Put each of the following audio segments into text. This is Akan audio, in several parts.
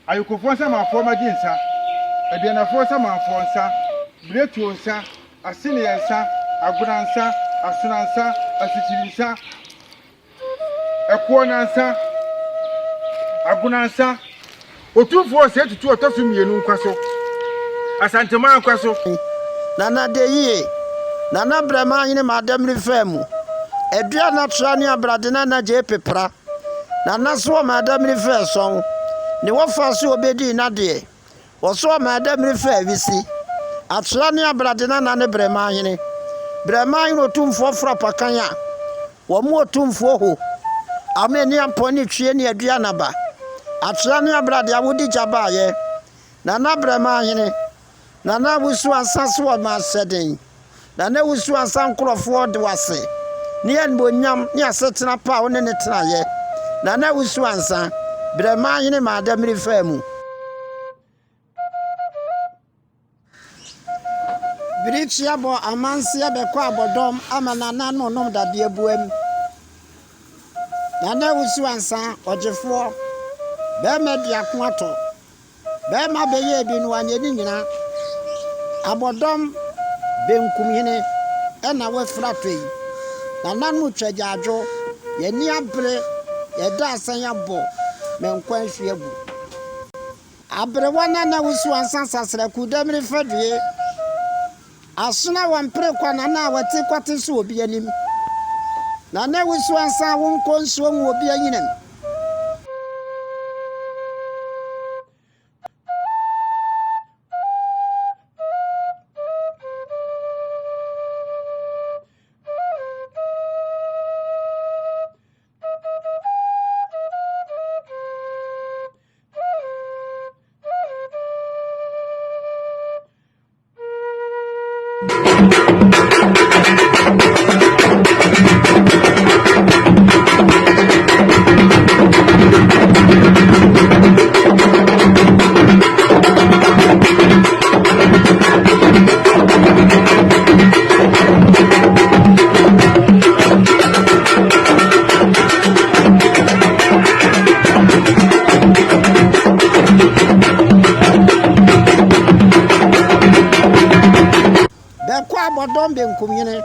ayukofo nsa ma afọ magi nsa aduanafo nsa ma afọ nsa bretu nsa asini nsa aguna nsa asuna nsa asitiri nsa ekwo na nsa aguna nsa otufo se tutu otosu mienu nkwaso asantema nkwaso nana deyi nana brama yine Damirifa mu edua na tra ne abrade na je pepra nana so Damirifa son ne wofa so obedi na de wo so Damirifa wisi atra ne abrade na ne brama yine otumfo fra pakan a wo mu otumfo ho ameni amponi twie ne adua na ba atra ne abrade awodi jaba ye nana brama yine Nana Owusu Ansah so ma seden Nana Owusu Ansah nkrofo de wase ne en bonyam ne asetena pa wo ne tena ye Nana Owusu Ansah brema yine Damirifa mu Birichia bo amansia be kwa Abodom ama nana no nom dade abuam Nana Owusu Ansah ojefo BAYMEDIA ato Bema beye bi no anye ni nyina Abodom Benkumhene ena we fratwe na nanu twagyajo ye ni abre ye da asan yabo menkwan hweabu abre wana na Owusu Ansah sasra ku Damirifa Due asuna wampre kwa na wati kwate so obi anim na Owusu Ansah won konsuo mu obi anyinam Abodom Benkumhene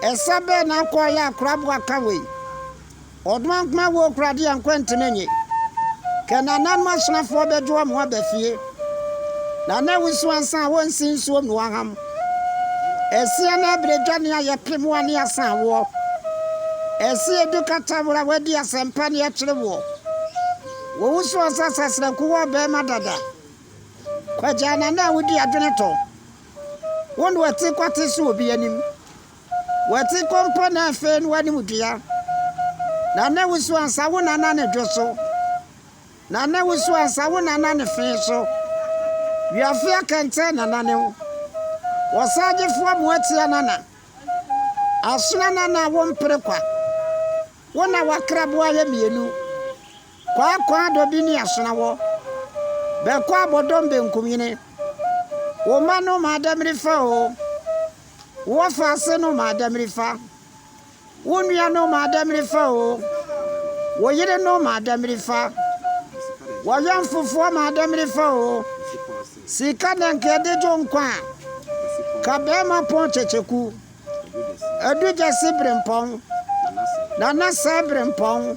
esabe na kwa ya krabu akawe odwankma wo krade ankwentmenye kana nanma sonafo bejo mo abafie Nana Owusu Ansah wonsin so no aham esia na abredwane ayepem wane asan wo esia edukata wura wadi asempa ne yekyerebo Owusu Ansah sasra ku wo be madada kwaja Nana wudi adwene to won wati kwate so obi anim wati kompo na afen wani mudua Nana Owusu Ansah wo nana ne dwoso Nana Owusu Ansah wo nana ne fe so wiafia kente nana ne wasaje fo amoatia nana asuna nana wo mprekwa wona wakrabo aye mienu kwa do bi ni asuna wo be kwa Abodom Benkumhene wo manu Damirifa o wo faase no Damirifa wo nua no Damirifa o wo yire no Damirifa wo yamfofo Damirifa o sika danke de jonkwa kabema pon checheku aduje sibrempon nana sabrempon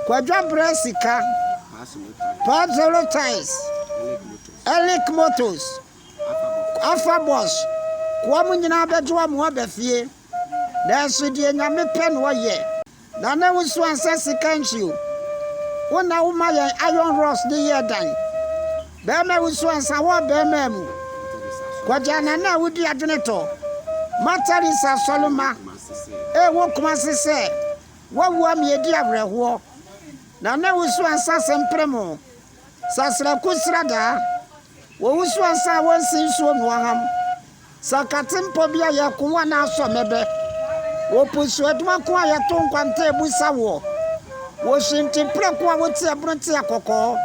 kwadwa brasika pazolo ties elik motos afabos kwa munyina bejo mo abafie na asudie nyame pen wo ye Nana Owusu Ansah sika nchio wona wo ma ye iron rods de ye dan Bema Owusu Ansah wo bema mu kwaja nana wudi adwene to matari sa soloma wo kuma sese wo amiedi awreho Nana Owusu Ansah sempremo sasra kusrada Owusu Ansah wonsin so no aham sakatempo bia ye ko na aso mebe wo pusu aduma ko aye to nkwanta ebusa wo shinti preko a woti abronte akoko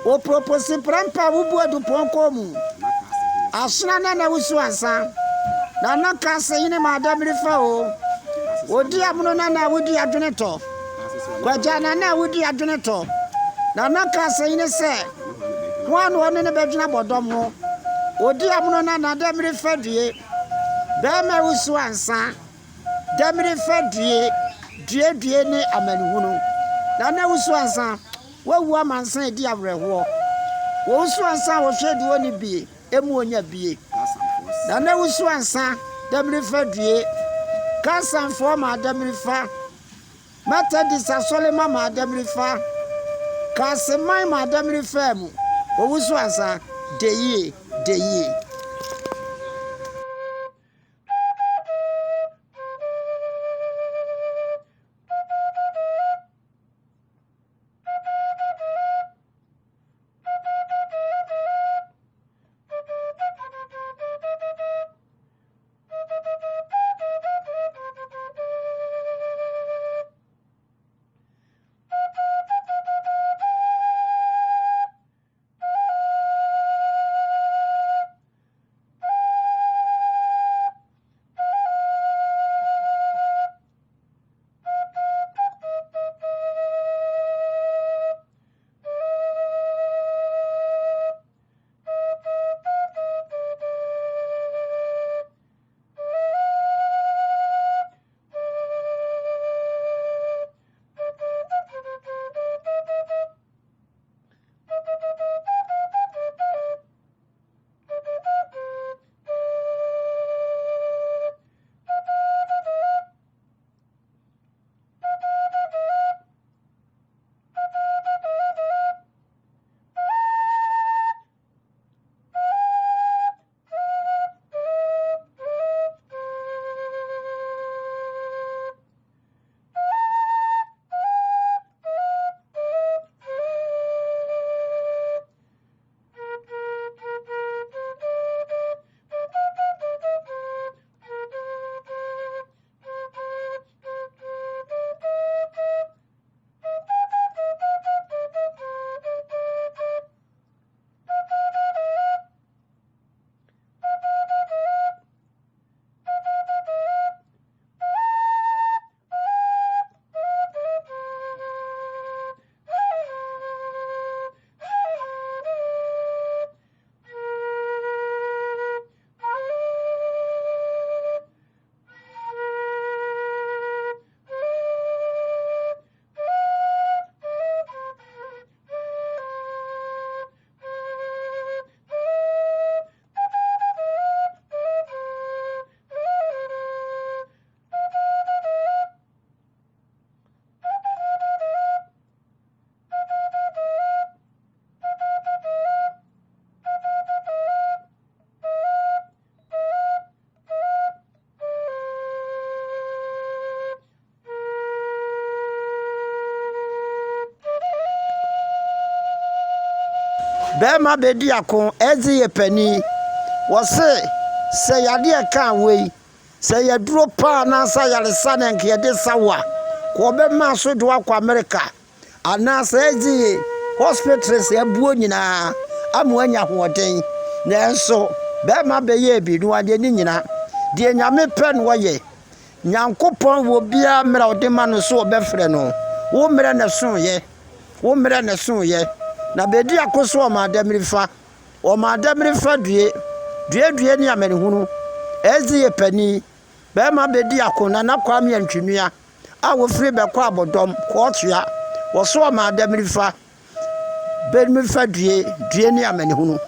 wo propose prampa wubu aduponko mu asuna Nana Owusu Ansah Nana kase yine Damirifa o odi amuno Nana wudi adwene to kwaja Nana wudi adwene to Nana ka say ne say one ne bedwina Abodom ho odi amono na Damirifa Due Nana Owusu Ansah Damirifa Due ne amanihunu Nana Owusu Ansah wawu amansan edi awreho Owusu Ansah wo hwedi woni bie emu onya bie Nana Owusu Ansah Damirifa Due Kasanfo ma Damirifa Methodist asole ma Damirifa Kasemai ma Damirifa mu Owusu Ansah de ye Bediako ezi ye pani wose se yade kan wei se yaduro pa na sa yale sanen ke de sawa ko be ma so do akwa America ana se ezi hospitals ya buo nyina amu anya hoden na enso beye bi no ade ni nyina de nyame pen woye nyankopon wo bia mra ode ma no so obefre no wo mra na so ye na Bediako so ma Damirifa Due ni amanihunu ezi ye pani Bediako na nakwa mi antwinua a wo firi be kwa Abodom ko tua wo so ma Damirifa Due ni amanihunu